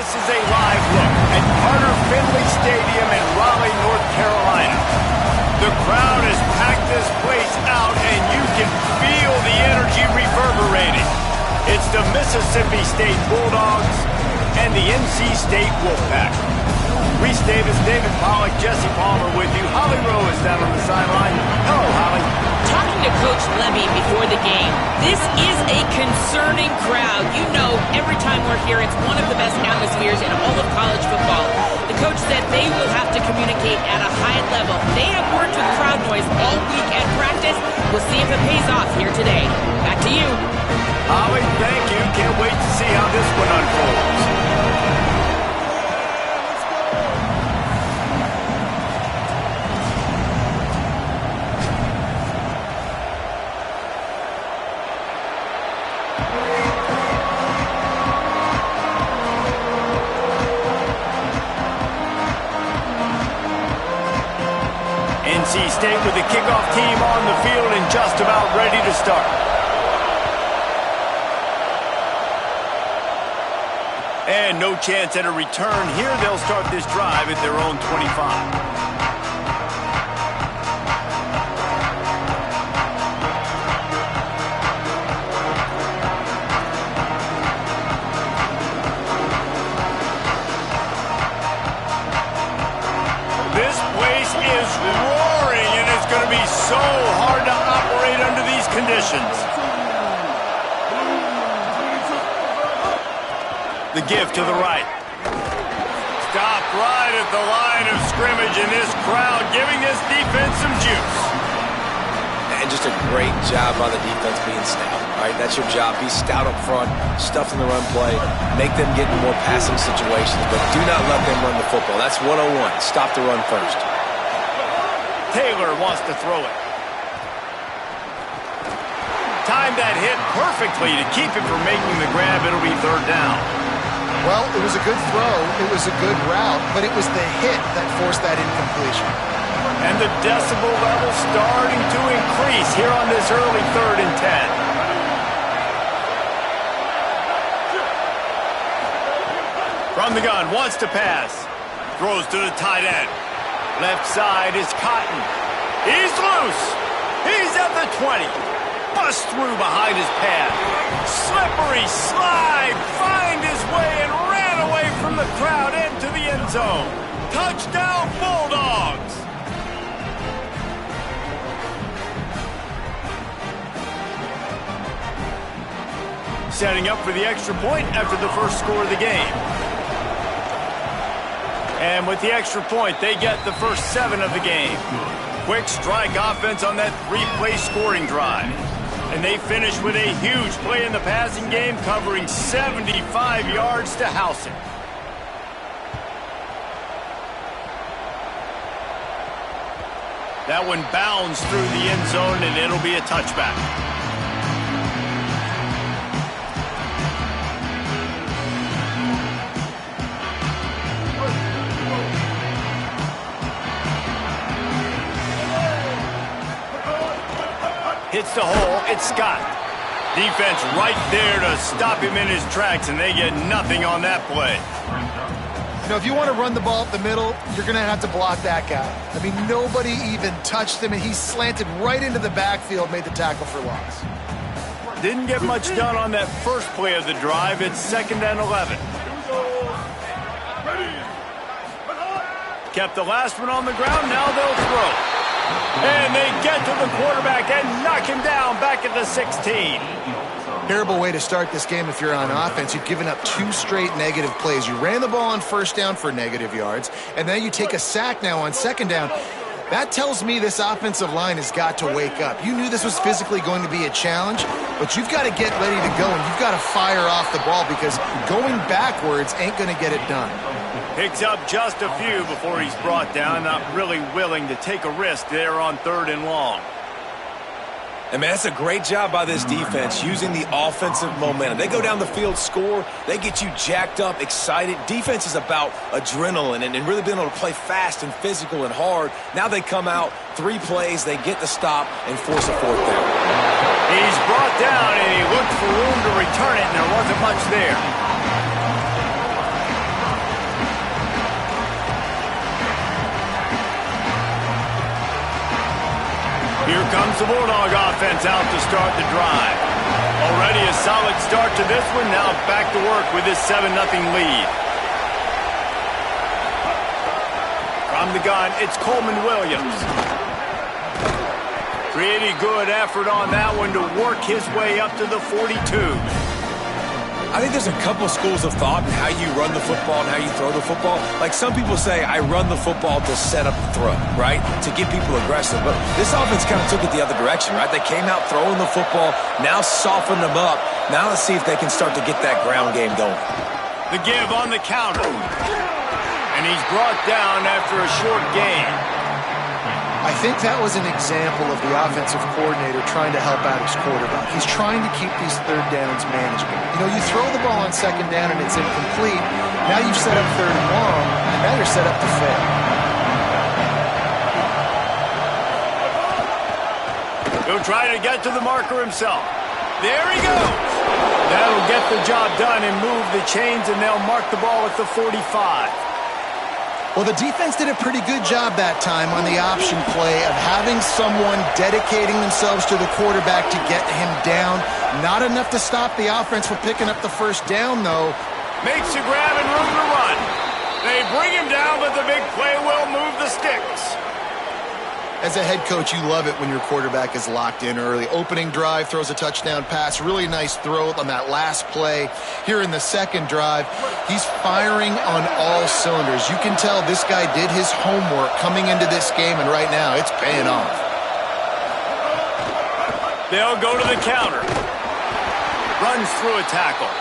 This is a live look at Carter Finley Stadium in Raleigh, North Carolina. The crowd has packed this place out, and you can feel the energy reverberating. It's the Mississippi State Bulldogs and the NC State Wolfpack. Reese Davis, David Pollack, Jesse Palmer with you. Holly Rowe is down on the sideline. Hello, Holly. Talking to Coach Levy before the game, this is a concerning crowd. You know, every time we're here, it's one of the best atmospheres in all of college football. The coach said they will have to communicate at a high level. They have worked with crowd noise all week at practice. We'll see if it pays off here today. Back to you. Holly, thank you. Can't wait to see how this one unfolds. NC State with the kickoff team on the field and just about ready to start. And no chance at a return here. They'll start this drive at their own 25. So hard to operate under these conditions. The give to the right. Stop right at the line of scrimmage, and this crowd giving this defense some juice. And just a great job by the defense being stout. All right, that's your job. Be stout up front, stuff in the run play, make them get in more passing situations, but do not let them run the football. That's 101. Stop the run first. Taylor wants to throw it. Timed that hit perfectly to keep him from making the grab. It'll be third down. Well, it was a good throw. It was a good route, but it was the hit that forced that incompletion. And the decibel level starting to increase here on this early 3rd and 10. From the gun, wants to pass. Throws to the tight end. Left side is Cotton. He's loose. He's at the 20. Bust through behind his pad. Slippery slide. Find his way and ran away from the crowd into the end zone. Touchdown Bulldogs. Setting up for the extra point after the first score of the game. And with the extra point, they get the first 7 of the game. Quick strike offense on that 3-play scoring drive. And they finish with a huge play in the passing game, covering 75 yards to house it. That one bounds through the end zone, and it'll be a touchback. Hits the hole, it's Scott. Defense right there to stop him in his tracks, and they get nothing on that play. You know, if you want to run the ball up the middle, you're going to have to block that guy. I mean, nobody even touched him, and he slanted right into the backfield, made the tackle for loss. Didn't get much done on that first play of the drive. It's 2nd and 11. Kept the last one on the ground, now they'll throw. And they get to the quarterback and knock him down back at the 16. Terrible way to start this game if you're on offense. You've given up 2 straight negative plays. You ran the ball on first down for negative yards, and then you take a sack now on second down. That tells me this offensive line has got to wake up. You knew this was physically going to be a challenge, but you've got to get ready to go, and you've got to fire off the ball because going backwards ain't going to get it done. Picks up just a few before he's brought down, not really willing to take a risk there on 3rd and long. And, man, that's a great job by this defense using the offensive momentum. They go down the field, score, they get you jacked up, excited. Defense is about adrenaline and really being able to play fast and physical and hard. Now they come out, 3 plays, they get the stop and force a 4th down. He's brought down, and he looked for room to return it, and there wasn't much there. comes the Bulldog offense out to start the drive. Already a solid start to this one. Now back to work with this 7-0 lead. From the gun, it's Coleman Williams. Pretty good effort on that one to work his way up to the 42. I think there's a couple schools of thought in how you run the football and how you throw the football. Like some people say, I run the football to set up the throw, right? To get people aggressive. But this offense kind of took it the other direction, right? They came out throwing the football, now softened them up. Now let's see if they can start to get that ground game going. The give on the counter. And he's brought down after a short gain. I think that was an example of the offensive coordinator trying to help out his quarterback. He's trying to keep these third downs manageable. You know, you throw the ball on second down and it's incomplete. Now you've set up third and long, and now you're set up to fail. He'll try to get to the marker himself. There he goes. That'll get the job done and move the chains, and they'll mark the ball at the 45. Well, the defense did a pretty good job that time on the option play of having someone dedicating themselves to the quarterback to get him down. Not enough to stop the offense from picking up the first down, though. Makes a grab and room to run. They bring him down, but the big play will move the sticks. As a head coach, you love it when your quarterback is locked in early. Opening drive, throws a touchdown pass. Really nice throw on that last play. Here in the second drive, he's firing on all cylinders. You can tell this guy did his homework coming into this game, and right now it's paying off. They'll go to the counter. Runs through a tackle.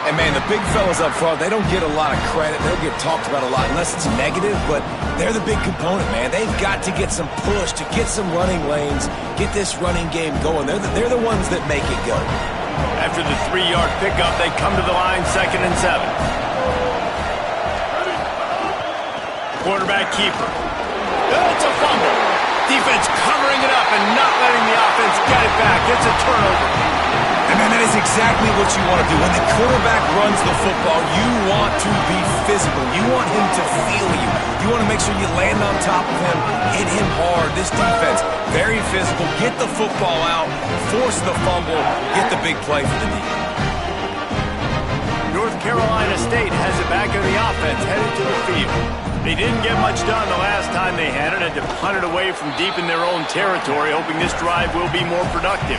And, man, the big fellas up front, they don't get a lot of credit. They don't get talked about a lot unless it's negative, but they're the big component, man. They've got to get some push, to get some running lanes, get this running game going. They're the ones that make it go. After the 3-yard pickup, they come to the line, 2nd and 7. Quarterback keeper. It's a fumble. Defense covering it up and not letting the offense get it back. It's a turnover. And, man, that is exactly what you want to do. When the quarterback runs the football, you want to be physical. You want him to feel you. You want to make sure you land on top of him, hit him hard. This defense, very physical. Get the football out, force the fumble, get the big play for the D. North Carolina State has it back in the offense, headed to the field. They didn't get much done the last time they had it, and to punt it away from deep in their own territory, hoping this drive will be more productive.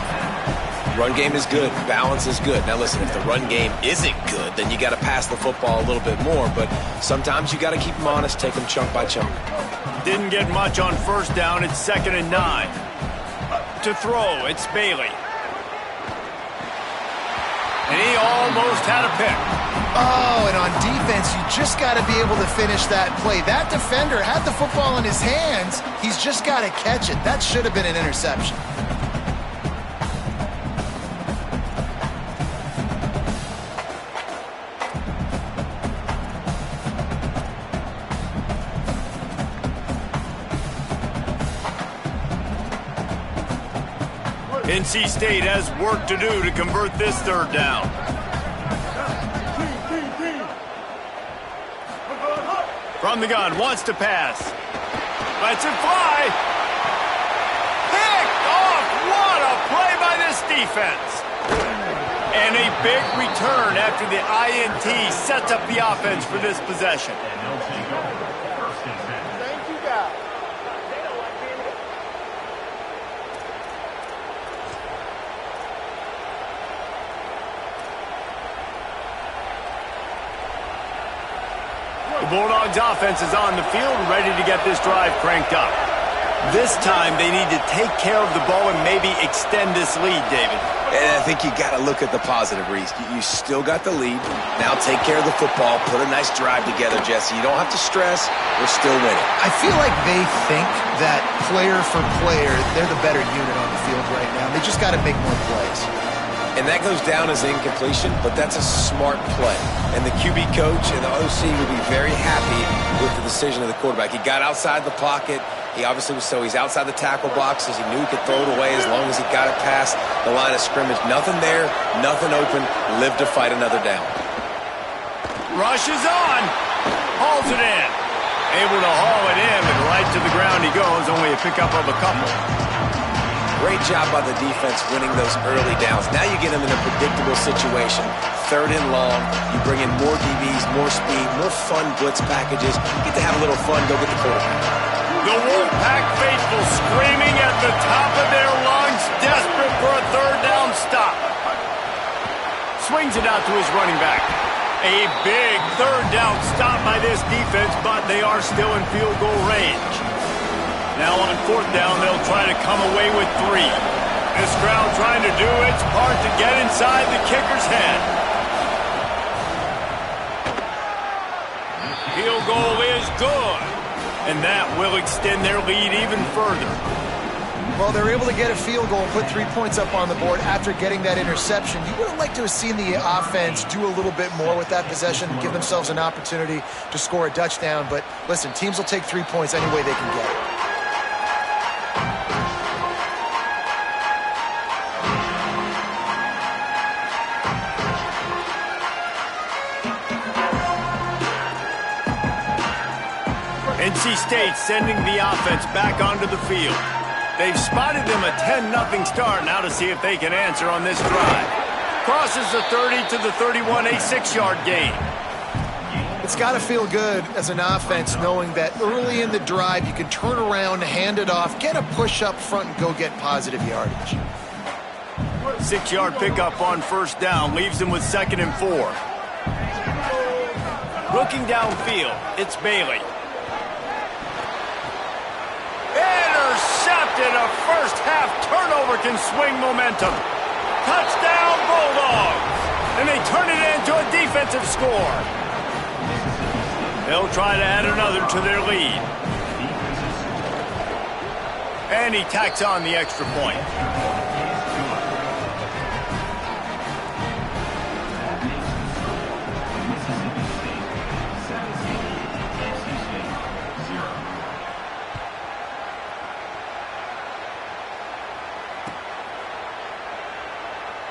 Run game is good. Balance is good. Now, listen, if the run game isn't good, then you got to pass the football a little bit more. But sometimes you got to keep them honest, take them chunk by chunk. Didn't get much on first down. It's 2nd and 9. To throw, it's Bailey. And he almost had a pick. Oh, and on defense, you just got to be able to finish that play. That defender had the football in his hands. He's just got to catch it. That should have been an interception. NC State has work to do to convert this third down. From the gun, wants to pass. Lets it fly. Picked off. What a play by this defense. And a big return after the INT sets up the offense for this possession. Thank you, guys. The Bulldogs offense is on the field, ready to get this drive cranked up. This time they need to take care of the ball and maybe extend this lead, David. And I think you got to look at the positive, Reese. You still got the lead. Now take care of the football. Put a nice drive together, Jesse. You don't have to stress. We're still winning. I feel like they think that player for player, they're the better unit on the field right now. They just got to make more plays. And that goes down as incompletion, but that's a smart play. And the QB coach and the OC will be very happy with the decision of the quarterback. He got outside the pocket. He obviously was he's outside the tackle boxes. He knew he could throw it away as long as he got it past the line of scrimmage. Nothing there, nothing open. Live to fight another down. Rush is on. Hauls it in. Able to haul it in, but right to the ground he goes. Only a pickup of a couple. Great job by the defense winning those early downs. Now you get them in a predictable situation. 3rd and long. You bring in more DBs, more speed, more fun blitz packages. You get to have a little fun. Go get the quarterback. The Wolfpack faithful screaming at the top of their lungs, desperate for a 3rd down stop. Swings it out to his running back. A big 3rd down stop by this defense, but they are still in field goal range. Now on 4th down, they'll try to come away with 3. This crowd trying to do its part to get inside the kicker's head. Field goal is good, and that will extend their lead even further. Well, they're able to get a field goal and put 3 points up on the board after getting that interception. You would have liked to have seen the offense do a little bit more with that possession, give themselves an opportunity to score a touchdown. But listen, teams will take 3 points any way they can get it. NC State sending the offense back onto the field. They've spotted them a 10-0 start. Now to see if they can answer on this drive. Crosses the 30 to the 31, a 6-yard gain. It's got to feel good as an offense knowing that early in the drive you can turn around, hand it off, get a push up front, and go get positive yardage. 6-yard pickup on 1st down leaves them with 2nd and 4. Looking downfield, it's Bailey. Intercepted. A first-half turnover can swing momentum. Touchdown, Bulldogs. And they turn it into a defensive score. They'll try to add another to their lead. And he tacks on the extra point.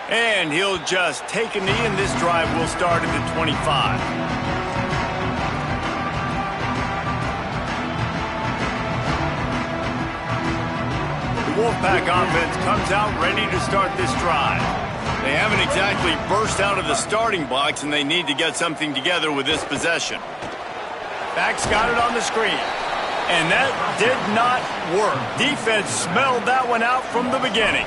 And he'll just take a knee, and this drive will start at the 25. The Wolfpack offense comes out ready to start this drive. They haven't exactly burst out of the starting blocks, and they need to get something together with this possession. Back's got it on the screen. And that did not work. Defense smelled that one out from the beginning.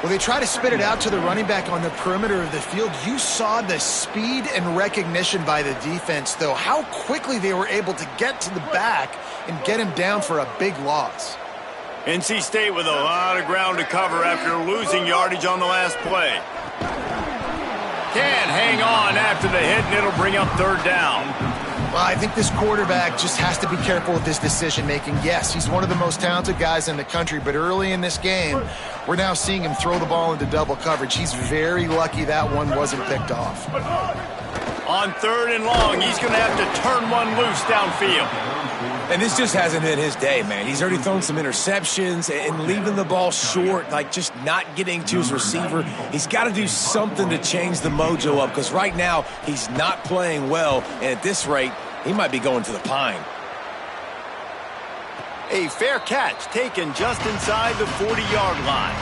Well, they try to spit it out to the running back on the perimeter of the field. You saw the speed and recognition by the defense, though, how quickly they were able to get to the back and get him down for a big loss. NC State with a lot of ground to cover after losing yardage on the last play. Can't hang on after the hit, and it'll bring up 3rd down. Well, I think this quarterback just has to be careful with his decision-making. Yes, he's one of the most talented guys in the country, but early in this game, we're now seeing him throw the ball into double coverage. He's very lucky that one wasn't picked off. On 3rd and long, he's going to have to turn one loose downfield. And this just hasn't been his day, man. He's already thrown some interceptions and leaving the ball short, like just not getting to his receiver. He's got to do something to change the mojo up, because right now he's not playing well, and at this rate, he might be going to the pine. A fair catch taken just inside the 40-yard line.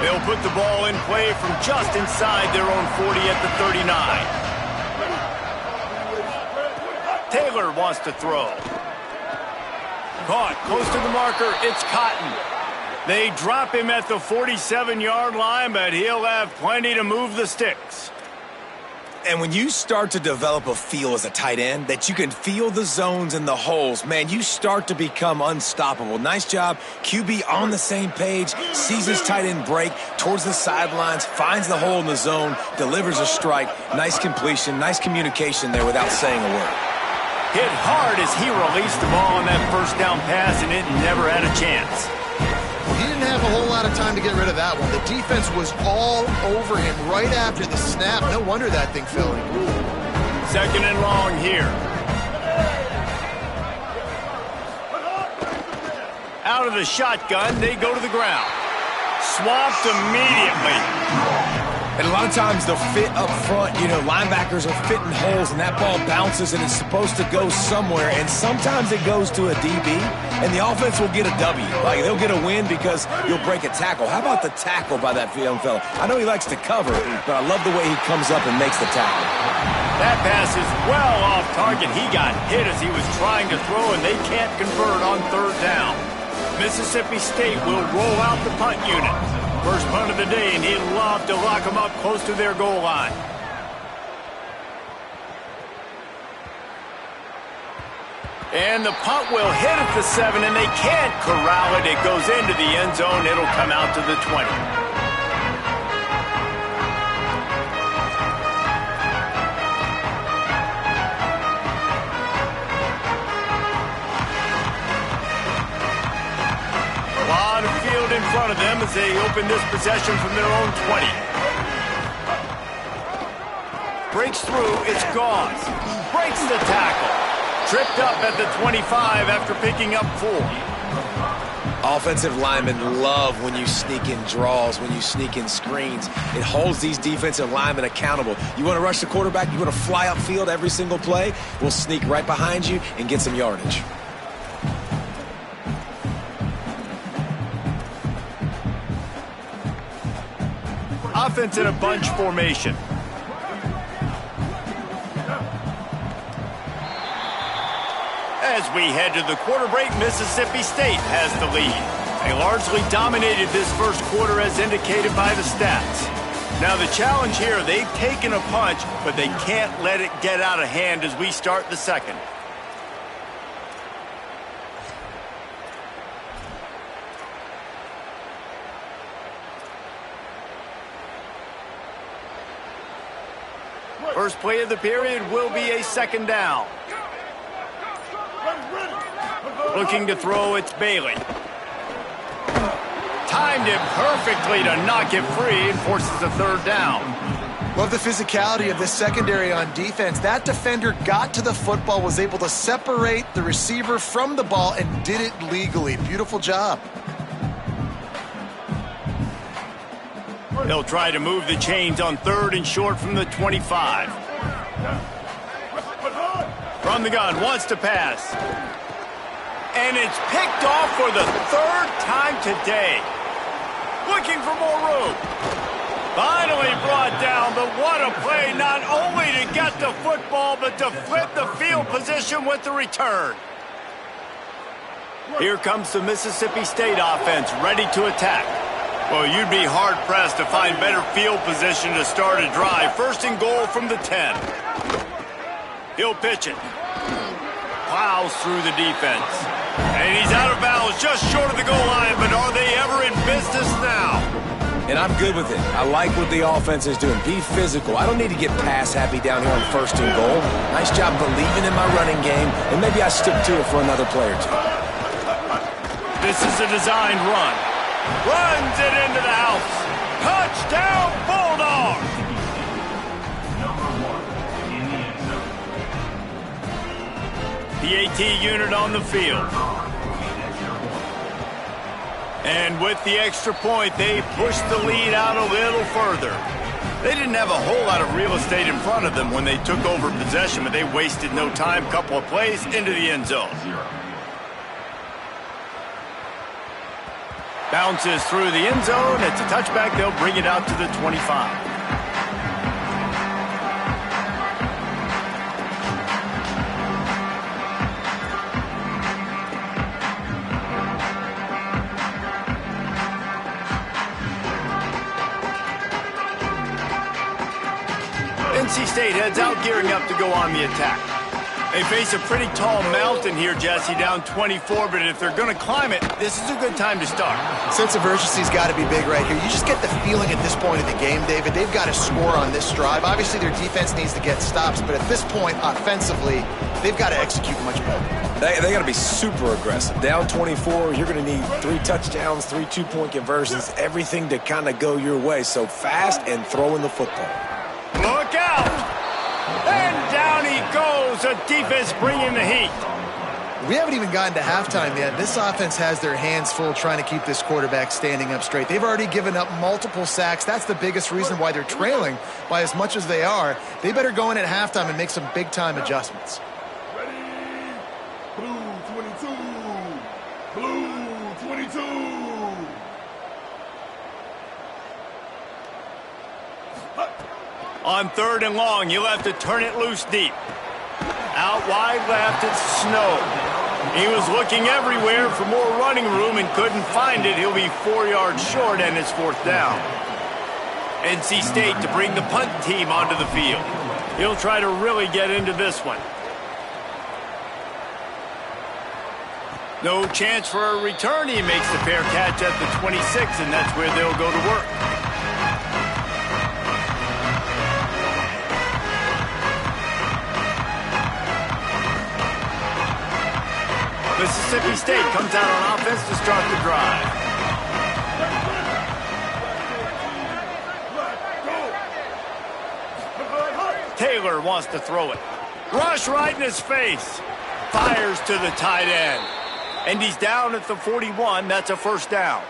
They'll put the ball in play from just inside their own 40 at the 39. Taylor wants to throw. Caught close to the marker. It's Cotton. They drop him at the 47-yard line, but he'll have plenty to move the sticks. And when you start to develop a feel as a tight end that you can feel the zones and the holes, man, you start to become unstoppable. Nice job. QB on the same page, sees his tight end break towards the sidelines, finds the hole in the zone, delivers a strike. Nice completion, nice communication there without saying a word. Hit hard as he released the ball on that 1st down pass, and it never had a chance. He didn't have a whole lot of time to get rid of that one. The defense was all over him right after the snap. No wonder that thing fell in. 2nd and long here. Out of the shotgun, they go to the ground. Swamped immediately. And a lot of times they'll fit up front. You know, linebackers are fitting holes, and that ball bounces, and it's supposed to go somewhere. And sometimes it goes to a DB, and the offense will get a W. Like, they'll get a win because you'll break a tackle. How about the tackle by that young fella? I know he likes to cover, but I love the way he comes up and makes the tackle. That pass is well off target. He got hit as he was trying to throw, and they can't convert on third down. Mississippi State will roll out the punt unit. First punt of the day, and he'd love to lock them up close to their goal line. And the punt will hit at the 7, and they can't corral it. It goes into the end zone. It'll come out to the 20. In front of them as they open this possession from their own 20. Breaks through, it's gone. Breaks the tackle. Tripped up at the 25 after picking up 4. Offensive linemen love when you sneak in draws, when you sneak in screens. It holds these defensive linemen accountable. You want to rush the quarterback, you want to fly upfield every single play, we'll sneak right behind you and get some yardage. Offense in a bunch formation. As we head to the quarter break, Mississippi State has the lead. They largely dominated this first quarter as indicated by the stats. Now the challenge here, they've taken a punch, but they can't let it get out of hand as we start the second. First play of the period will be a second down. Looking to throw, it's Bailey. Timed it perfectly to knock it free and forces a third down. Love the physicality of this secondary on defense. That defender got to the football, was able to separate the receiver from the ball, and did it legally. Beautiful job. They'll try to move the chains on third and short from the 25. From the gun, wants to pass. And it's picked off for the third time today. Looking for more room. Finally brought down, but what a play, not only to get the football, but to flip the field position with the return. Here comes the Mississippi State offense, ready to attack. Well, you'd be hard-pressed to find better field position to start a drive. First and goal from the 10. He'll pitch it. Plows through the defense. And he's out of bounds just short of the goal line, but are they ever in business now? And I'm good with it. I like what the offense is doing. Be physical. I don't need to get pass-happy down here on first and goal. Nice job believing in my running game, and maybe I stick to it for another play or two. This is a designed run. Runs it into the house. Touchdown, Bulldog! The AT unit on the field. And with the extra point, they pushed the lead out a little further. They didn't have a whole lot of real estate in front of them when they took over possession, but they wasted no time. Couple of plays into the end zone. Bounces through the end zone. It's a touchback. They'll bring it out to the 25. NC State heads out, gearing up to go on the attack. They face a pretty tall mountain here, Jesse, down 24, but if they're going to climb it, this is a good time to start. Sense of urgency's got to be big right here. You just get the feeling at this point of the game, David, they've got to score on this drive. Obviously, their defense needs to get stops, but at this point, offensively, they've got to execute much better. They got to be super aggressive. Down 24, you're going to need 3 touchdowns, 3 two-point conversions, everything to kind of go your way. So fast and throwing the football. Look out! And down he goes. The defense bringing the heat. We haven't even gotten to halftime yet. This offense has their hands full trying to keep this quarterback standing up straight. They've already given up multiple sacks. That's the biggest reason why they're trailing by as much as they are. They better go in at halftime and make some big-time adjustments. Ready? Blue 22. Blue 22. On 3rd and long, you'll have to turn it loose deep. Out wide left, it's Snow. He was looking everywhere for more running room and couldn't find it. He'll be 4 yards short, and it's 4th down. NC State to bring the punt team onto the field. He'll try to really get into this one. No chance for a return. He makes the fair catch at the 26, and that's where they'll go to work. Mississippi State comes out on offense to start the drive. Taylor wants to throw it. Rush right in his face. Fires to the tight end. And he's down at the 41. That's a 1st down.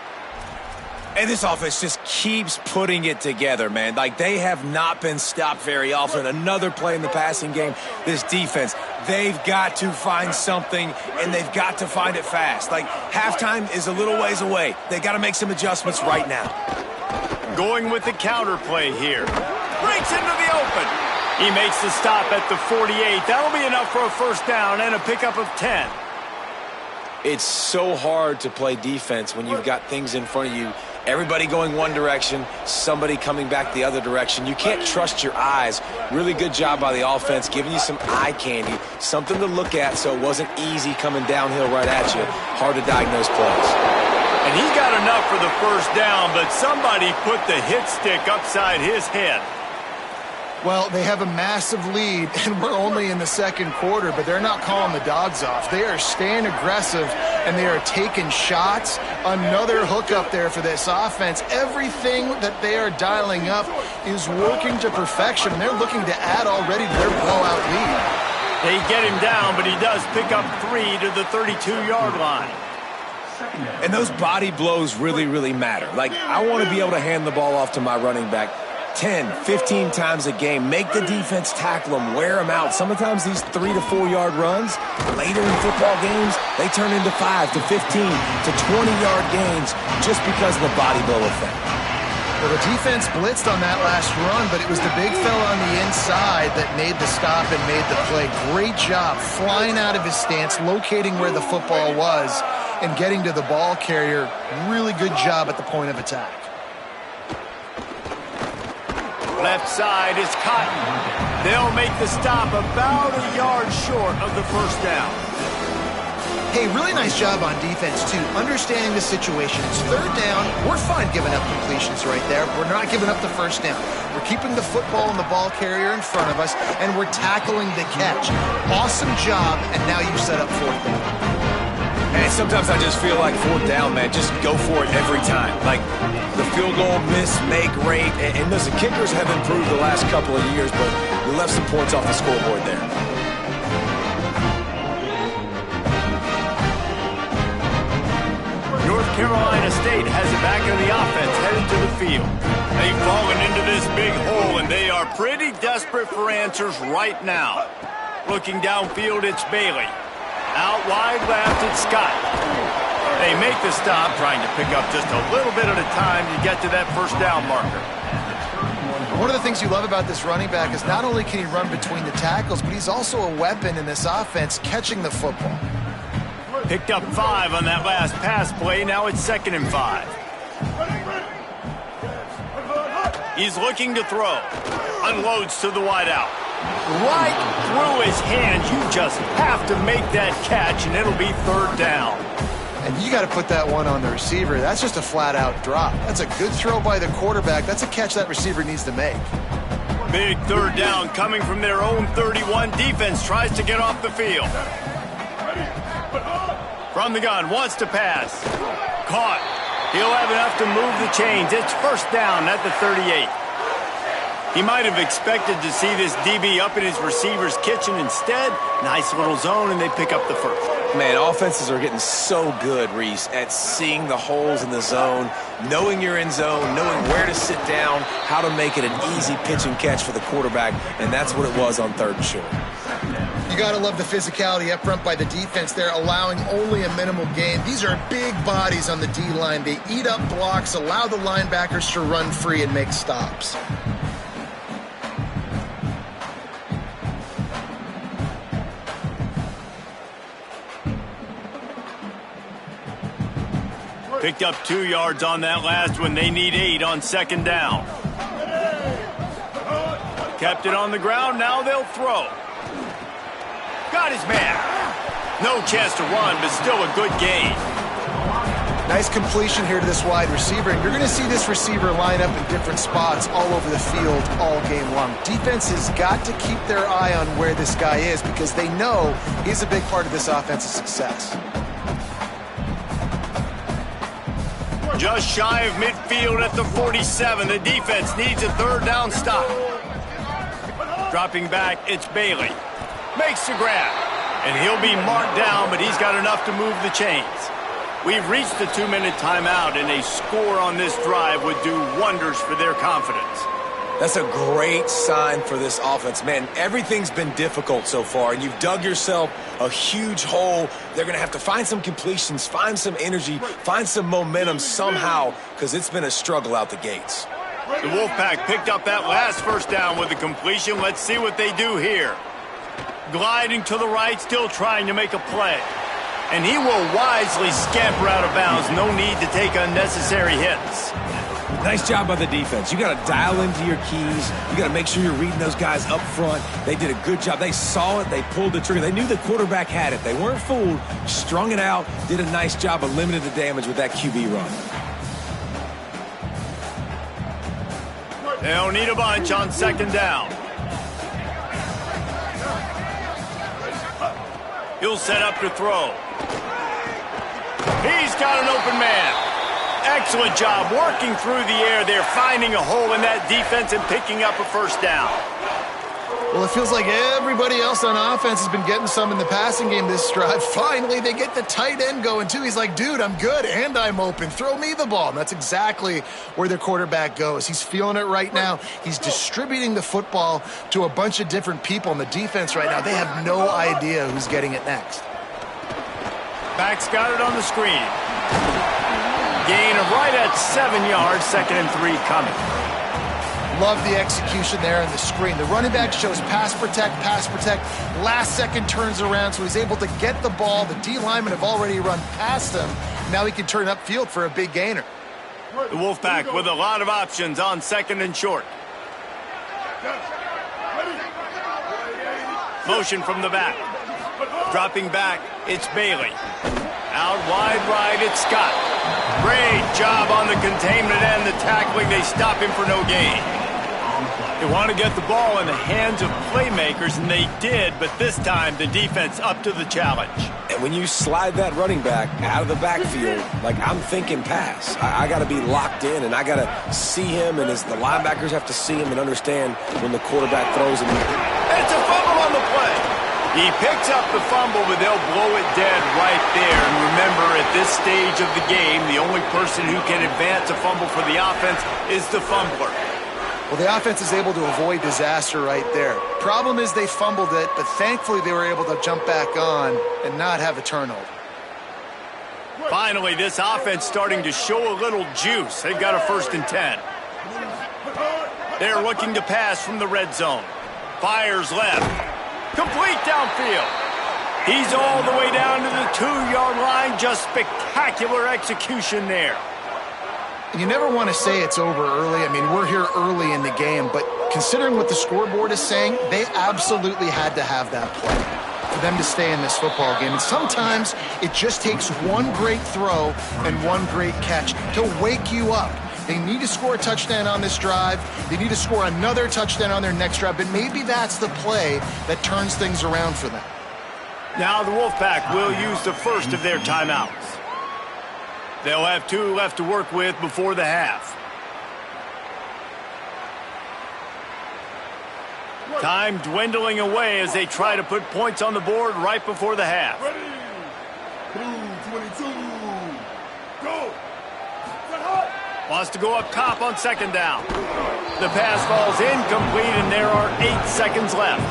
And this offense just keeps putting it together, man. Like, they have not been stopped very often. Another play in the passing game. This defense, they've got to find something, and they've got to find it fast. Like, halftime is a little ways away. They got to make some adjustments right now. Going with the counter play here. Breaks into the open. He makes the stop at the 48. That'll be enough for a 1st down and a pickup of 10. It's so hard to play defense when you've got things in front of you. Everybody going one direction, somebody coming back the other direction. You can't trust your eyes. Really good job by the offense, giving you some eye candy, something to look at so it wasn't easy coming downhill right at you. Hard to diagnose plays. And he got enough for the 1st down, but somebody put the hit stick upside his head. Well, they have a massive lead, and we're only in the 2nd quarter, but they're not calling the dogs off. They are staying aggressive, and they are taking shots. Another hook up there for this offense. Everything that they are dialing up is working to perfection, and they're looking to add already to their blowout lead. They get him down, but he does pick up 3 to the 32-yard line. And those body blows really, really matter. Like, I want to be able to hand the ball off to my running back 10, 15 times a game. Make the defense tackle them, wear them out. Sometimes these 3 to 4 yard runs, later in football games, they turn into 5 to 15 to 20-yard gains just because of the body blow effect. Well, the defense blitzed on that last run, but it was the big fella on the inside that made the stop and made the play. Great job flying out of his stance, locating where the football was, and getting to the ball carrier. Really good job at the point of attack. Left side is Cotton. They'll make the stop about a yard short of the 1st down. Hey, really nice job on defense, too. Understanding the situation. It's 3rd down. We're fine giving up completions right there. We're not giving up the 1st down. We're keeping the football and the ball carrier in front of us, and we're tackling the catch. Awesome job, and now you set up 4th down. And sometimes I just feel like 4th down, man. Just go for it every time. Like, the field goal miss, make rate. And listen, kickers have improved the last couple of years, but we left some points off the scoreboard there. North Carolina State has it back in the offense, headed to the field. They've fallen into this big hole, and they are pretty desperate for answers right now. Looking downfield, it's Bailey. Out wide left, it's Scott. They make the stop, trying to pick up just a little bit at a time to get to that 1st down marker. One of the things you love about this running back is not only can he run between the tackles, but he's also a weapon in this offense, catching the football. Picked up 5 on that last pass play. Now it's 2nd and 5. He's looking to throw. Unloads to the wideout. Right through his hands. You just have to make that catch, and it'll be 3rd down. And you got to put that one on the receiver. That's just a flat-out drop. That's a good throw by the quarterback. That's a catch that receiver needs to make. Big 3rd down coming from their own 31. Defense tries to get off the field. From the gun, wants to pass. Caught. He'll have enough to move the chains. It's 1st down at the 38. He might have expected to see this DB up in his receiver's kitchen. Instead, nice little zone, and they pick up the first. Man, offenses are getting so good, Reese, at seeing the holes in the zone, knowing you're in zone, knowing where to sit down, how to make it an easy pitch and catch for the quarterback, and that's what it was on 3rd and short. You got to love the physicality up front by the defense there, allowing only a minimal gain. These are big bodies on the D-line. They eat up blocks, allow the linebackers to run free and make stops. Picked up 2 yards on that last one. They need 8 on 2nd down. Kept it on the ground. Now they'll throw. Got his man. No chance to run, but still a good gain. Nice completion here to this wide receiver. And you're going to see this receiver line up in different spots all over the field all game long. Defense has got to keep their eye on where this guy is because they know he's a big part of this offense's success. Just shy of midfield at the 47. The defense needs a 3rd down stop. Dropping back, it's Bailey. Makes the grab. And he'll be marked down, but he's got enough to move the chains. We've reached the 2-minute timeout, and a score on this drive would do wonders for their confidence. That's a great sign for this offense. Man, everything's been difficult so far, and you've dug yourself a huge hole. They're going to have to find some completions, find some energy, find some momentum somehow, because it's been a struggle out the gates. The Wolfpack picked up that last 1st down with a completion. Let's see what they do here. Gliding to the right, still trying to make a play. And he will wisely scamper out of bounds. No need to take unnecessary hits. Nice job by the defense. You got to dial into your keys. You got to make sure you're reading those guys up front. They did a good job. They saw it. They pulled the trigger. They knew the quarterback had it. They weren't fooled. Strung it out. Did a nice job of limiting the damage with that QB run. They'll need a bunch on 2nd down. He'll set up to throw. He's got an open man. Excellent job working through the air. They're finding a hole in that defense and picking up a 1st down. Well, it feels like everybody else on offense has been getting some in the passing game this drive. Finally, they get the tight end going, too. He's like, dude, I'm good, and I'm open. Throw me the ball. And that's exactly where their quarterback goes. He's feeling it right now. He's distributing the football to a bunch of different people on the defense right now. They have no idea who's getting it next. Back's got it on the screen. Gain of right at 7 yards, 2nd and 3 coming. Love the execution there on the screen. The running back shows pass protect. Last second turns around, so he's able to get the ball. The D linemen have already run past him. Now he can turn upfield for a big gainer. The Wolfpack with a lot of options on 2nd and short. Motion from the back. Dropping back, it's Bailey. Out wide right, it's Scott. Great job on the containment and the tackling. They stop him for no gain. They want to get the ball in the hands of playmakers, and they did, but this time the defense up to the challenge. And when you slide that running back out of the backfield, like I'm thinking pass, I got to be locked in, and I got to see him, and the linebackers have to see him and understand when the quarterback throws him. It's a fumble on the play. He picks up the fumble, but they'll blow it dead right there. And remember, at this stage of the game, the only person who can advance a fumble for the offense is the fumbler. Well, the offense is able to avoid disaster right there. Problem is they fumbled it, but thankfully they were able to jump back on and not have a turnover. Finally, this offense starting to show a little juice. They've got a 1st and 10. They're looking to pass from the red zone. Fires left. Complete downfield. He's all the way down to the 2-yard line. Just spectacular execution there. You never want to say it's over early. I mean, we're here early in the game, but considering what the scoreboard is saying, they absolutely had to have that play for them to stay in this football game. And sometimes it just takes one great throw and one great catch to wake you up. They need to score a touchdown on this drive. They need to score another touchdown on their next drive, but maybe that's the play that turns things around for them. Now the Wolfpack will use the first of their timeouts. They'll have 2 left to work with before the half. Time dwindling away as they try to put points on the board right before the half. Ready. Blue 22. Go. Wants to go up top on second down. The pass falls incomplete, and there are 8 seconds left.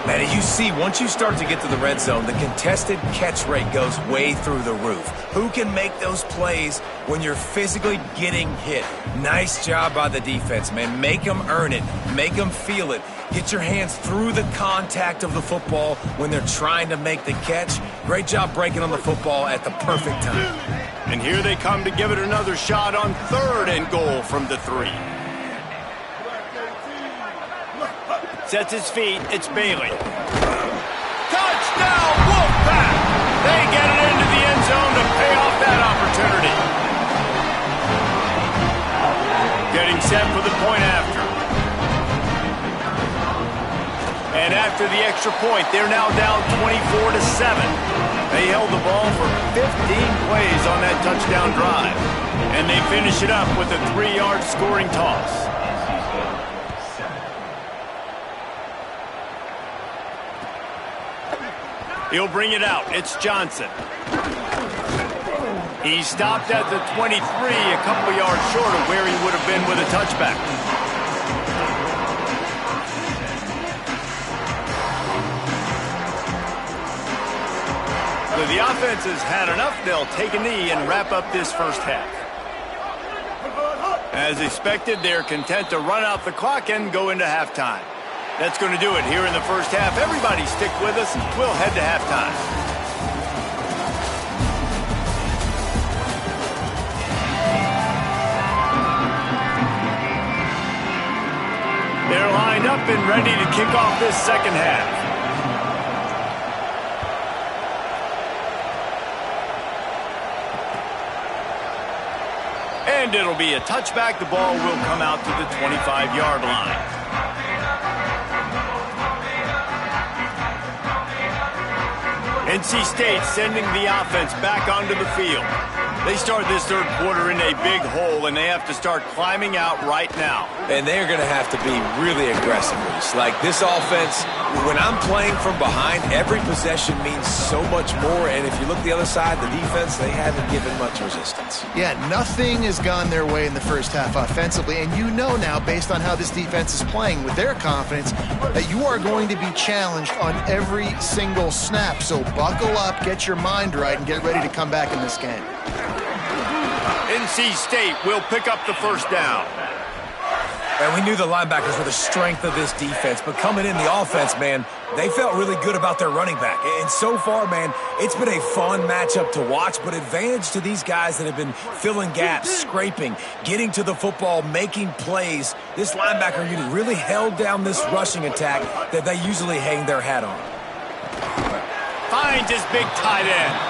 Man, you see, once you start to get to the red zone, the contested catch rate goes way through the roof. Who can make those plays when you're physically getting hit? Nice job by the defense, man. Make them earn it. Make them feel it. Get your hands through the contact of the football when they're trying to make the catch. Great job breaking on the football at the perfect time. And here they come to give it another shot on 3rd and goal from the 3. Sets his feet. It's Bailey. Touchdown, Wolfpack! They get it into the end zone to pay off that opportunity. Getting set for the point after. And after the extra point, they're now down 24-7. They held the ball for 15 plays on that touchdown drive. And they finish it up with a 3-yard scoring toss. He'll bring it out. It's Johnson. He stopped at the 23, a couple yards short of where he would have been with a touchback. So the offense has had enough. They'll take a knee and wrap up this first half. As expected, they're content to run out the clock and go into halftime. That's going to do it here in the first half. Everybody stick with us. We'll head to halftime. They're lined up and ready to kick off this second half. And it'll be a touchback. The ball will come out to the 25-yard line. NC State sending the offense back onto the field. They start this third quarter in a big hole, and they have to start climbing out right now. And they're going to have to be really aggressive. Like this offense, when I'm playing from behind, every possession means so much more. And if you look the other side, the defense, they haven't given much resistance. Yeah, nothing has gone their way in the first half offensively. And you know now, based on how this defense is playing with their confidence, that you are going to be challenged on every single snap. So buckle up, get your mind right, and get ready to come back in this game. NC State will pick up the first down. And we knew the linebackers were the strength of this defense, but coming in the offense, man, they felt really good about their running back. And so far, man, it's been a fun matchup to watch, but advantage to these guys that have been filling gaps, scraping, getting to the football, making plays. This linebacker unit really held down this rushing attack that they usually hang their hat on. Finds his big tight end.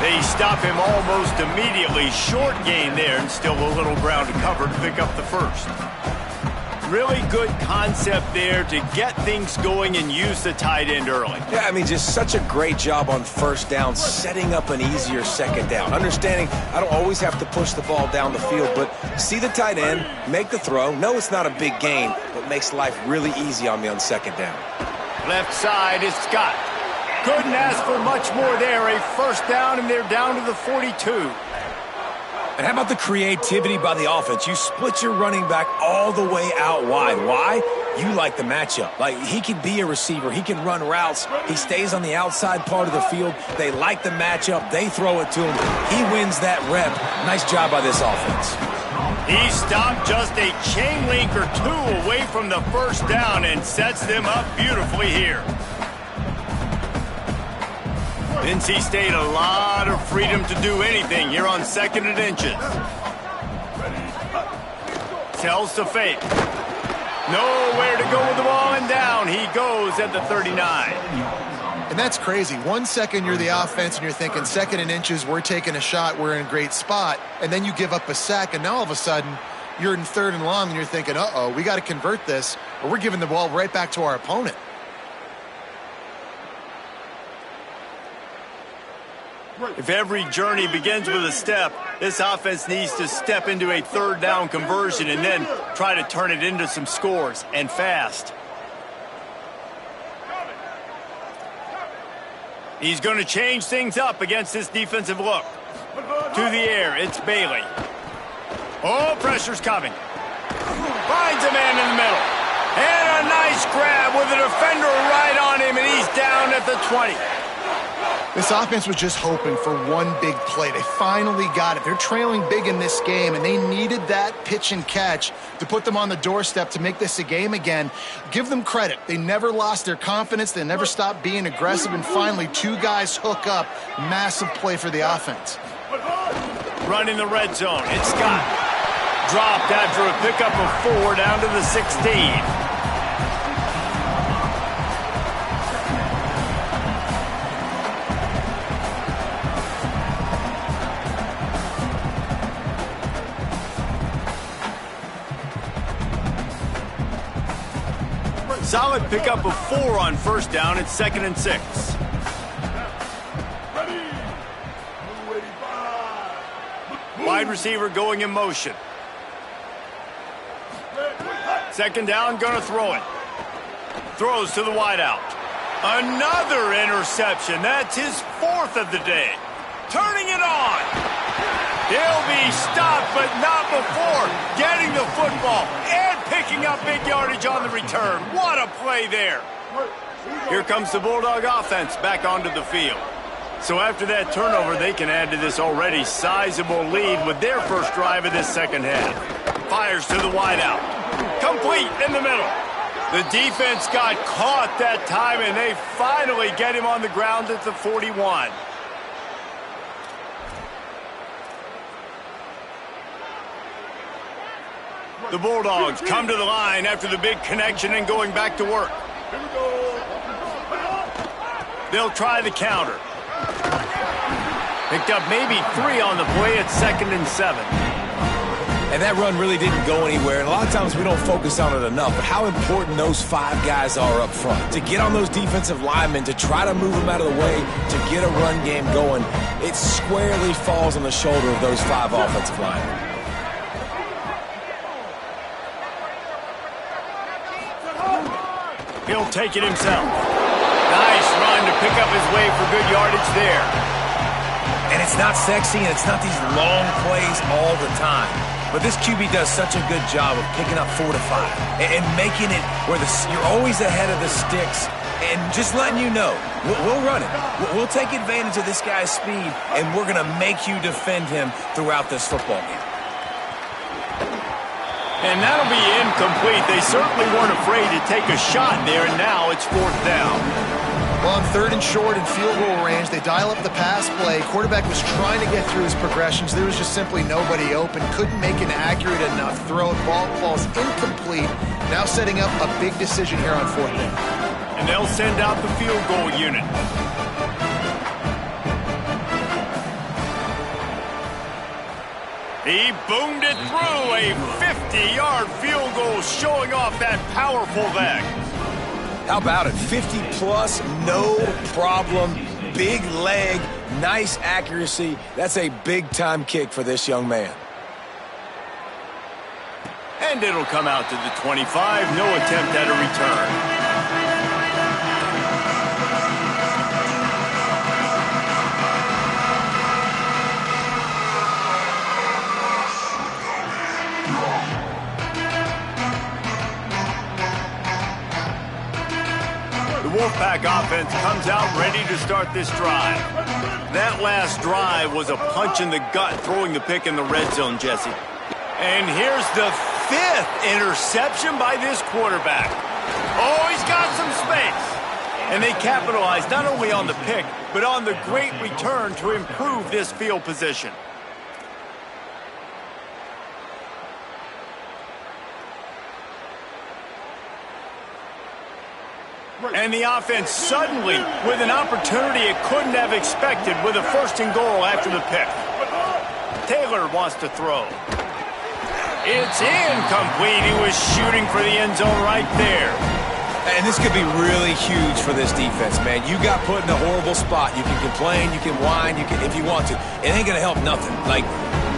They stop him almost immediately. Short gain there, and still a little ground to cover to pick up the first. Really good concept there to get things going and use the tight end early. Yeah, I mean, just such a great job on first down, setting up an easier second down. Understanding I don't always have to push the ball down the field, but see the tight end, make the throw. No, it's not a big gain, but makes life really easy on me on second down. Left side is Scott. Couldn't ask for much more there. A first down, and they're down to the 42. And how about the creativity by the offense? You split your running back all the way out wide. Why? You like the matchup. Like, he can be a receiver. He can run routes. He stays on the outside part of the field. They like the matchup. They throw it to him. He wins that rep. Nice job by this offense. He stopped just a chain link or two away from the first down and sets them up beautifully here. NC State, a lot of freedom to do anything here on 2nd and inches. Tells to fake. Nowhere to go with the ball, and down he goes at the 39. And that's crazy. 1 second you're the offense and you're thinking 2nd and inches, we're taking a shot, we're in a great spot. And then you give up a sack, and now all of a sudden you're in 3rd and long and you're thinking, uh-oh, we got to convert this or we're giving the ball right back to our opponent. If every journey begins with a step, this offense needs to step into a 3rd down conversion and then try to turn it into some scores, and fast. He's going to change things up against this defensive look. To the air, it's Bailey. Oh, pressure's coming. Finds a man in the middle. And a nice grab with a defender right on him, and he's down at the 20. This offense was just hoping for one big play. They finally got it. They're trailing big in this game, and they needed that pitch and catch to put them on the doorstep to make this a game again. Give them credit. They never lost their confidence. They never stopped being aggressive, and finally, two guys hook up. Massive play for the offense. Running the red zone. It's Scott. Dropped after a pickup of 4 down to the 16. Solid pickup of 4 on first down. It's 2nd and 6. Wide receiver going in motion. 2nd down, gonna throw it. Throws to the wideout. Another interception. That's his 4th of the day. Turning it on. He'll be stopped, but not before getting the football and picking up big yardage on the return. What a play there. Here comes the Bulldog offense back onto the field. So after that turnover, they can add to this already sizable lead with their first drive of this second half. Fires to the wideout. Complete in the middle. The defense got caught that time, and they finally get him on the ground at the 41. The Bulldogs come to the line after the big connection and going back to work. They'll try the counter. Picked up maybe 3 on the play at 2nd and 7. And that run really didn't go anywhere. And a lot of times we don't focus on it enough. But how important those 5 guys are up front. To get on those defensive linemen, to try to move them out of the way, to get a run game going, it squarely falls on the shoulder of those 5 offensive linemen. He'll take it himself. Nice run to pick up his way for good yardage there. And it's not sexy, and it's not these long plays all the time. But this QB does such a good job of picking up 4 to 5 and making it where you're always ahead of the sticks and just letting you know, we'll run it. We'll take advantage of this guy's speed, and we're going to make you defend him throughout this football game. And that'll be incomplete. They certainly weren't afraid to take a shot there, and now it's 4th down. Well, on 3rd and short and field goal range, they dial up the pass play. Quarterback was trying to get through his progressions. There was just simply nobody open. Couldn't make an accurate enough throw. Ball falls incomplete. Now setting up a big decision here on 4th down. And they'll send out the field goal unit. He boomed it through a 50-yard field goal, showing off that powerful leg. How about it? 50-plus, no problem. Big leg, nice accuracy. That's a big-time kick for this young man. And it'll come out to the 25. No attempt at a return. Wolfpack offense comes out ready to start this drive. That last drive was a punch in the gut, throwing the pick in the red zone, Jesse. And here's the 5th interception by this quarterback. Oh, he's got some space. And they capitalize not only on the pick, but on the great return to improve this field position. And the offense suddenly with an opportunity it couldn't have expected with a 1st and goal after the pick. Taylor wants to throw. It's incomplete. He was shooting for the end zone right there. And this could be really huge for this defense, man. You got put in a horrible spot. You can complain, you can whine, if you want to. It ain't going to help nothing. Like,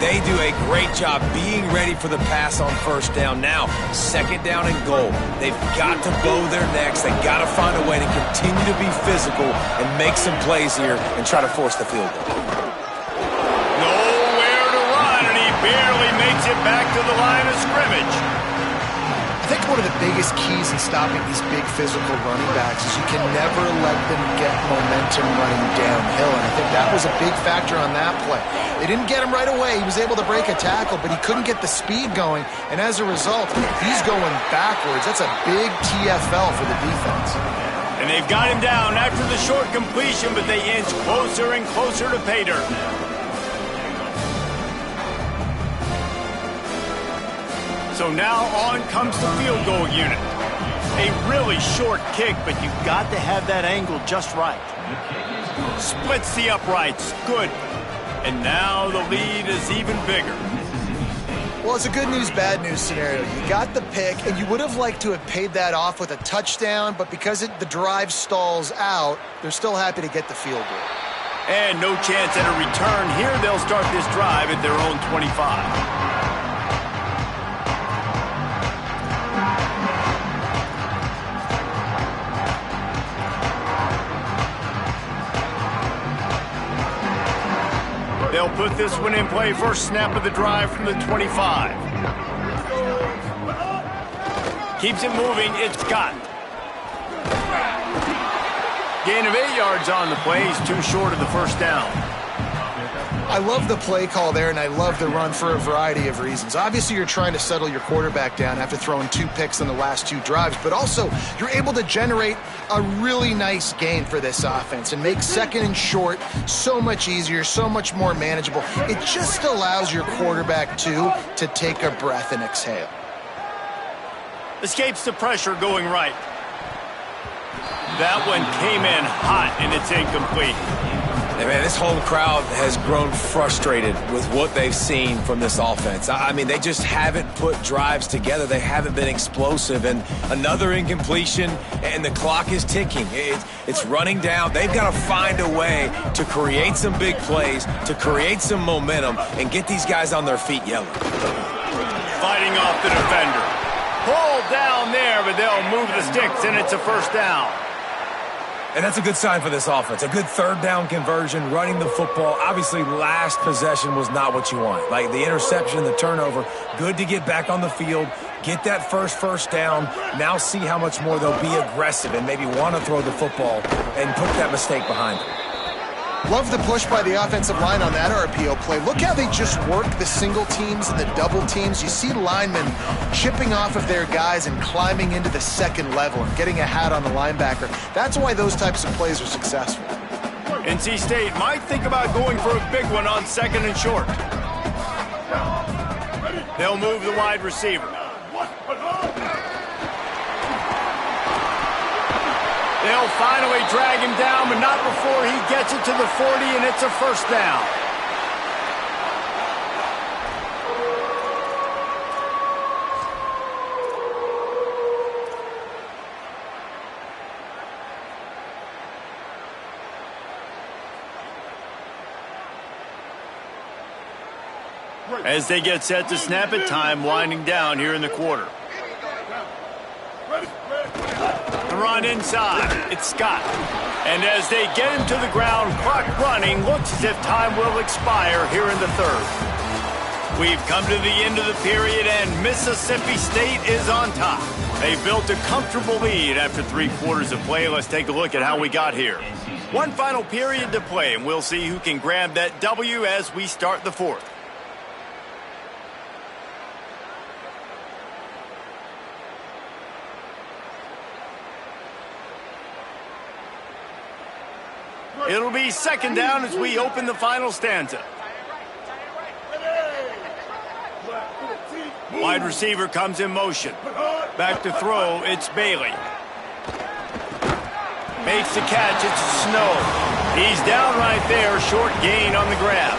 They do a great job being ready for the pass on first down. Now, second down and goal. They've got to bow their necks. They've got to find a way to continue to be physical and make some plays here and try to force the field goal. Nowhere to run, and he barely makes it back to the line of scrimmage. I think one of the biggest keys in stopping these big physical running backs is you can never let them get momentum running downhill, and I think that was a big factor on that play. They didn't get him right away. He was able to break a tackle, but he couldn't get the speed going, and as a result, he's going backwards. That's a big TFL for the defense. And they've got him down after the short completion, but they inch closer and closer to pay dirt. So now on comes the field goal unit. A really short kick, but you've got to have that angle just right. Splits the uprights. Good. And now the lead is even bigger. Well, it's a good news, bad news scenario. You got the pick, and you would have liked to have paid that off with a touchdown, but because the drive stalls out, they're still happy to get the field goal. And no chance at a return here. They'll start this drive at their own 25. They'll put this one in play. First snap of the drive from the 25. Keeps it moving. It's got. Gain of 8 yards on the play. He's too short of the first down. I love the play call there, and I love the run for a variety of reasons. Obviously, you're trying to settle your quarterback down after throwing 2 picks in the last 2 drives, but also you're able to generate a really nice gain for this offense and make second and short so much easier, so much more manageable. It just allows your quarterback, too, to take a breath and exhale. Escapes the pressure going right. That one came in hot, and it's incomplete. And man, this whole crowd has grown frustrated with what they've seen from this offense. I mean, they just haven't put drives together. They haven't been explosive. And another incompletion, and the clock is ticking. It's running down. They've got to find a way to create some big plays, to create some momentum, and get these guys on their feet yelling. Fighting off the defender. Pulled down there, but they'll move the sticks, and it's a first down. And that's a good sign for this offense. A good third down conversion, running the football. Obviously, last possession was not what you want. Like the interception, the turnover, good to get back on the field, get that first down. Now see how much more they'll be aggressive and maybe want to throw the football and put that mistake behind them. Love the push by the offensive line on that RPO play. Look how they just work the single teams and the double teams. You see linemen chipping off of their guys and climbing into the second level and getting a hat on the linebacker. That's why those types of plays are successful. NC State might think about going for a big one on second and short. They'll move the wide receiver. They'll finally drag him down, but not before he gets it to the 40, and it's a first down. As they get set to snap it, time winding down here in the quarter. The run inside. It's Scott. And as they get him to the ground, clock running, looks as if time will expire here in the third. We've come to the end of the period, and Mississippi State is on top. They built a comfortable lead after 3 quarters of play. Let's take a look at how we got here. One final period to play, and we'll see who can grab that W as we start the fourth. It'll be second down as we open the final stanza. Wide receiver comes in motion. Back to throw, it's Bailey. Makes the catch, it's Snow. He's down right there, short gain on the grab.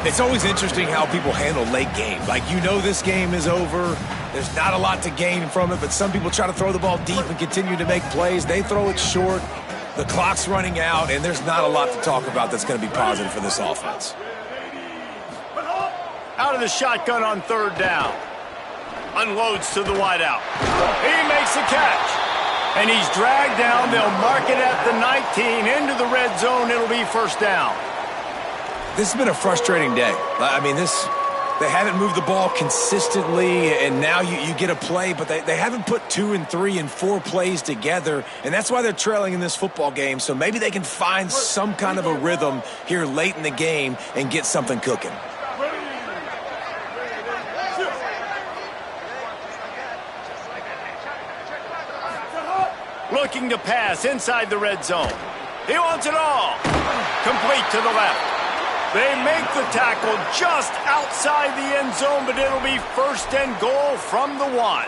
It's always interesting how people handle late game. Like, you know this game is over. There's not a lot to gain from it, but some people try to throw the ball deep and continue to make plays. They throw it short. The clock's running out, and there's not a lot to talk about that's going to be positive for this offense. out of the shotgun on third down. Unloads to the wideout. He makes the catch. And he's dragged down. They'll mark it at the 19. Into the red zone. It'll be first down. This has been a frustrating day. I mean, they haven't moved the ball consistently, and now you get a play, but they haven't put 2 and 3 and 4 plays together, and that's why they're trailing in this football game. So maybe they can find some kind of a rhythm here late in the game and get something cooking. Looking to pass inside the red zone. He wants it all. Complete to the left. They make the tackle just outside the end zone, but it'll be first and goal from the 1.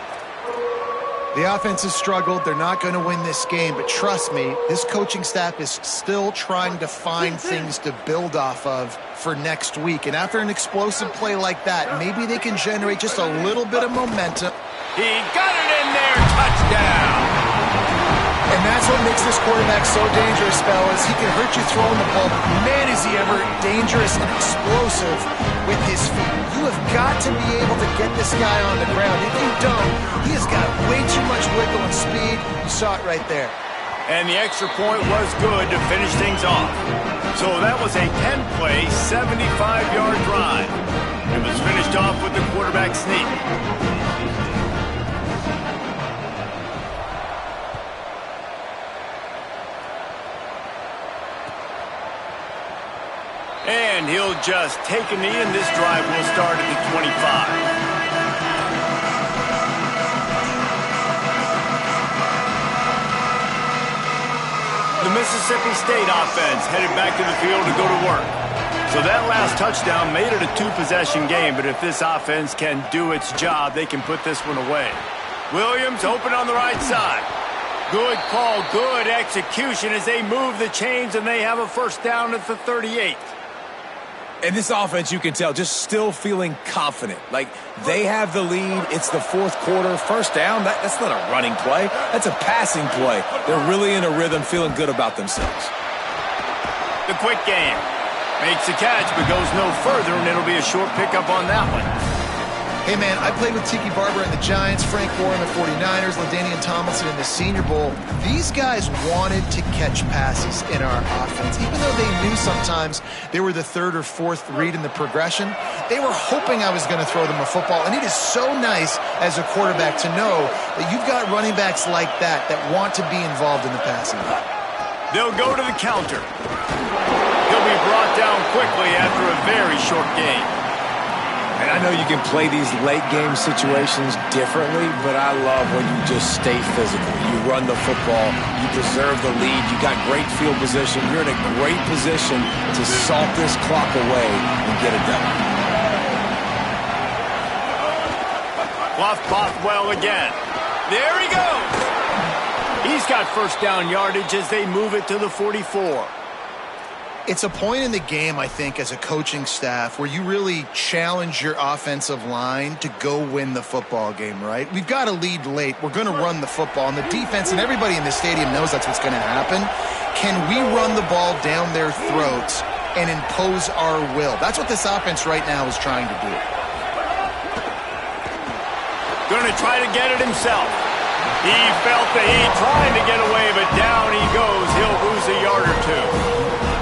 The offense has struggled. They're not going to win this game, but trust me, this coaching staff is still trying to find things to build off of for next week. And after an explosive play like that, maybe they can generate just a little bit of momentum. He got it in there. Touchdown. And that's what makes this quarterback so dangerous, fellas. He can hurt you throwing the ball, but man, is he ever dangerous and explosive with his feet. You have got to be able to get this guy on the ground. If you don't, he has got way too much wiggle and speed. You saw it right there. And the extra point was good to finish things off. So that was a 10-play, 75-yard drive. It was finished off with the quarterback sneak. And he'll just take a knee, and this drive will start at the 25. The Mississippi State offense headed back to the field to go to work. So that last touchdown made it a 2-possession game, but if this offense can do its job, they can put this one away. Williams open on the right side. Good call, good execution as they move the chains, and they have a first down at the 38. And this offense, you can tell, just still feeling confident. Like, they have the lead. It's the fourth quarter. First down, that's not a running play. That's a passing play. They're really in a rhythm, feeling good about themselves. The quick game. Makes the catch, but goes no further, and it'll be a short pickup on that one. Hey, man, I played with Tiki Barber and the Giants, Frank Gore and the 49ers, LaDainian Tomlinson in the Senior Bowl. These guys wanted to catch passes in our offense. Even though they knew sometimes they were the third or fourth read in the progression, they were hoping I was going to throw them a football. And it is so nice as a quarterback to know that you've got running backs like that want to be involved in the passing game. They'll go to the counter. He'll be brought down quickly after a very short game. And I know you can play these late-game situations differently, but I love when you just stay physical. You run the football, you preserve the lead, you got great field position. You're in a great position to salt this clock away and get it done. Bluff Bothwell again. There he goes. He's got first down yardage as they move it to the 44. It's a point in the game, I think, as a coaching staff where you really challenge your offensive line to go win the football game, right? We've got to lead late. We're going to run the football. And the defense and everybody in the stadium knows that's what's going to happen. Can we run the ball down their throats and impose our will? That's what this offense right now is trying to do. Going to try to get it himself. He felt the heat trying to get away, but down he goes. He'll lose a yard or two.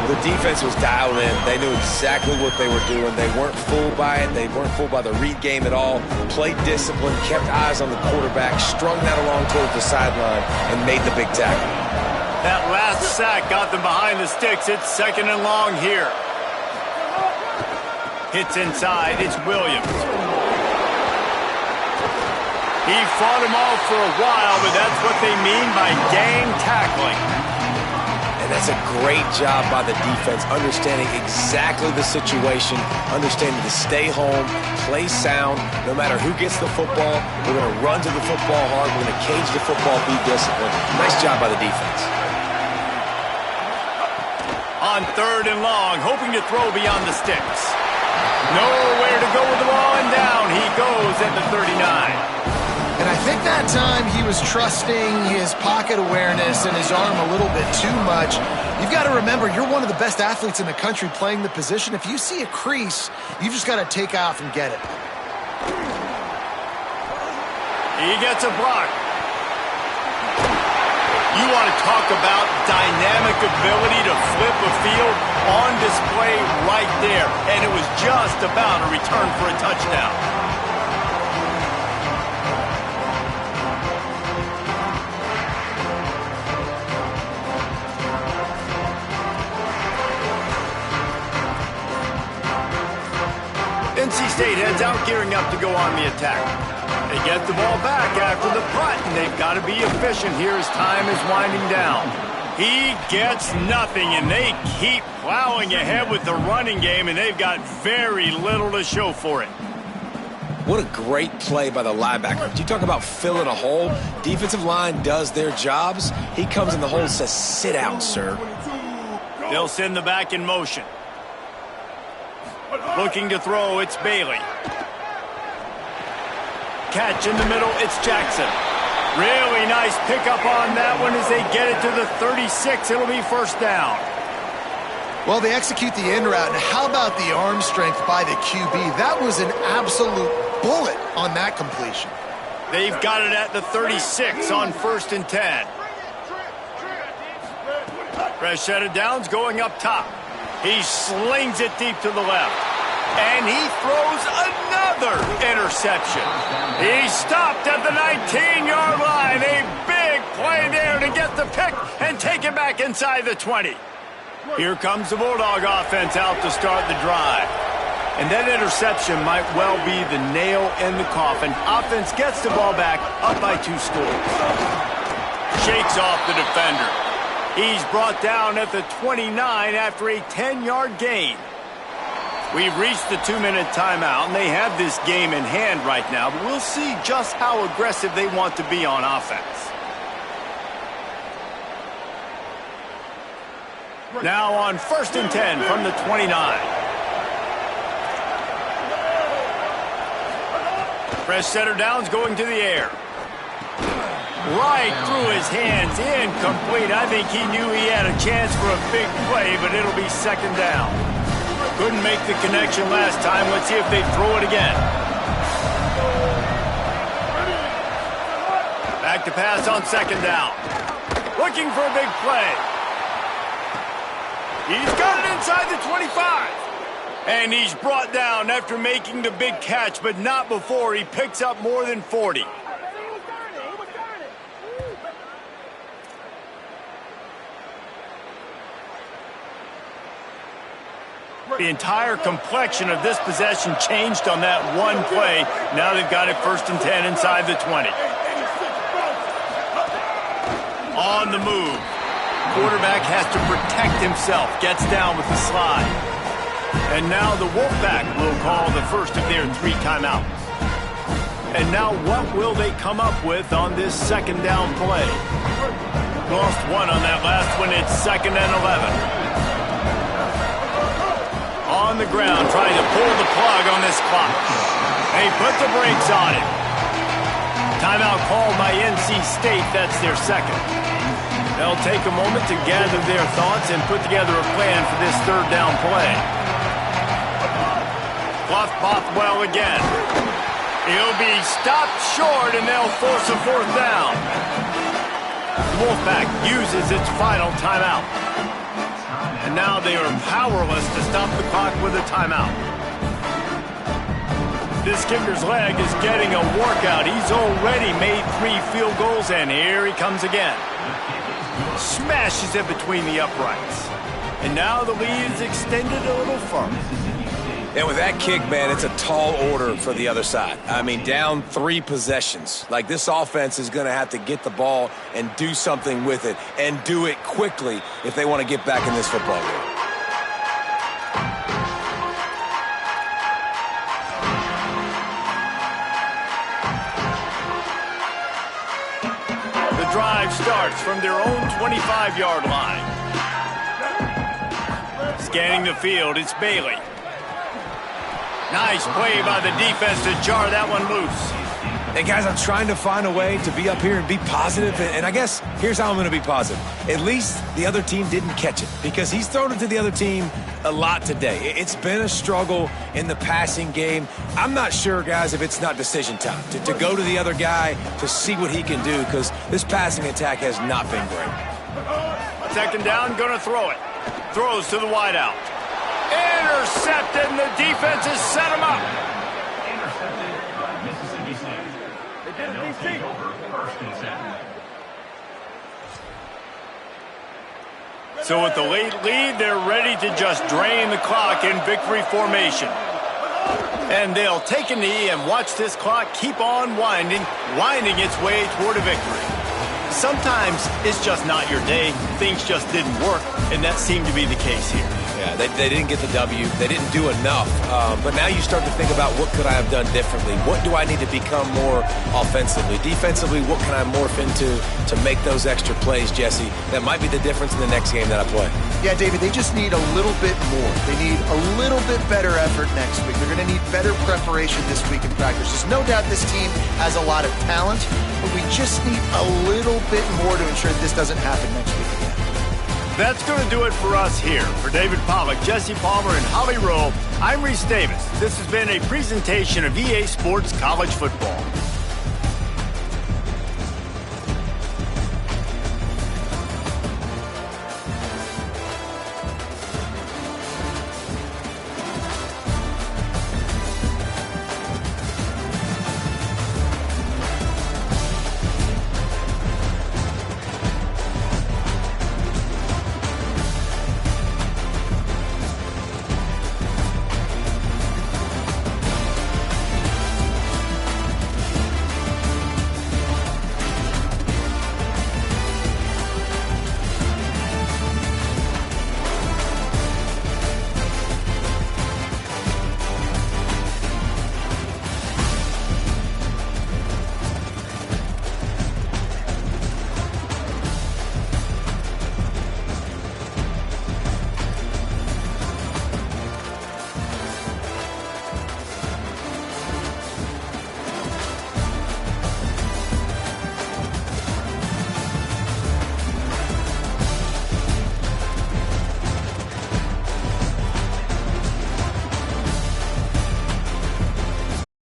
The defense was dialed in. They knew exactly what they were doing. They weren't fooled by it. They weren't fooled by the read game at all. Played discipline, kept eyes on the quarterback, strung that along towards the sideline, and made the big tackle. That last sack got them behind the sticks. It's second and long here. Hits inside. It's Williams. He fought him off for a while, but that's what they mean by gang tackling. And that's a great job by the defense, understanding exactly the situation, understanding to stay home, play sound. No matter who gets the football, we're going to run to the football hard. We're going to cage the football, be disciplined. Nice job by the defense. On third and long, hoping to throw beyond the sticks. Nowhere to go with the ball, and down he goes at the 39. And I think that time he was trusting his pocket awareness and his arm a little bit too much. You've got to remember, you're one of the best athletes in the country playing the position. If you see a crease, you've just got to take off and get it. He gets a block. You want to talk about dynamic ability to flip a field on display right there. And it was just about a return for a touchdown. NC State heads out, gearing up to go on the attack. They get the ball back after the punt, and they've got to be efficient here as time is winding down. He gets nothing, and they keep plowing ahead with the running game, and they've got very little to show for it. What a great play by the linebacker. You talk about filling a hole. Defensive line does their jobs. He comes in the hole and says, sit down, sir. They'll send the back in motion. Looking to throw, it's Bailey. Catch in the middle, it's Jackson. Really nice pickup on that one as they get it to the 36. It'll be first down. Well, they execute the in route, and how about the arm strength by the QB? That was an absolute bullet on that completion. They've got it at the 36 on 1st and 10. Fresh set of downs going up top. He slings it deep to the left. And he throws another interception. He stopped at the 19-yard line. A big play there to get the pick and take it back inside the 20. Here comes the Bulldog offense out to start the drive. And that interception might well be the nail in the coffin. Offense gets the ball back, up by 2 scores. Shakes off the defender. He's brought down at the 29 after a 10-yard gain. We've reached the 2-minute timeout, and they have this game in hand right now, but we'll see just how aggressive they want to be on offense. Now on 1st and 10 from the 29. Fresh set of downs going to the air. Right through his hands, incomplete. I think he knew he had a chance for a big play, but it'll be 2nd down. Couldn't make the connection last time. Let's see if they throw it again. Back to pass on 2nd down. Looking for a big play. He's got it inside the 25. And he's brought down after making the big catch, but not before he picks up more than 40. The entire complexion of this possession changed on that one play. Now they've got it 1st and 10 inside the 20. On the move. Quarterback has to protect himself. Gets down with the slide. And now the Wolfpack will call the first of their 3 timeouts. And now what will they come up with on this 2nd down play? Lost 1 on that last one. It's 2nd and 11. On the ground, trying to pull the plug on this clock. They put the brakes on it. Timeout called by NC State. That's their 2nd. They'll take a moment to gather their thoughts and put together a plan for this 3rd down play. Bluff Bothwell again. He'll be stopped short, and they'll force a 4th down. The Wolfpack uses its final timeout. And now they are powerless to stop the clock with a timeout. This kicker's leg is getting a workout. He's already made 3 field goals, and here he comes again. Smashes it between the uprights. And now the lead is extended a little further. And with that kick, man, it's a tall order for the other side. I mean, down 3 possessions. Like, this offense is going to have to get the ball and do something with it, and do it quickly if they want to get back in this football game. The drive starts from their own 25-yard line. Scanning the field, it's Bailey. Nice play by the defense to jar that one loose. And guys, I'm trying to find a way to be up here and be positive, and I guess here's how I'm going to be positive. At least the other team didn't catch it, because he's thrown it to the other team a lot today. It's been a struggle in the passing game. I'm not sure, guys, if it's not decision time to go to the other guy to see what he can do, because this passing attack has not been great. Second down, going to throw it. Throws to the wideout. Intercepted, and the defense has set him up. So with the late lead, they're ready to just drain the clock in victory formation. And they'll take a knee and watch this clock keep on winding its way toward a victory. Sometimes it's just not your day. Things just didn't work, and that seemed to be the case here. Yeah, they didn't get the W. They didn't do enough. But now you start to think about, what could I have done differently? What do I need to become more offensively? Defensively, what can I morph into to make those extra plays, Jesse? That might be the difference in the next game that I play. Yeah, David, they just need a little bit more. They need a little bit better effort next week. They're going to need better preparation this week in practice. There's no doubt this team has a lot of talent, but we just need a little bit more to ensure that this doesn't happen next week again. That's going to do it for us here. For David Pollack, Jesse Palmer, and Holly Rowe, I'm Reese Davis. This has been a presentation of EA Sports College Football.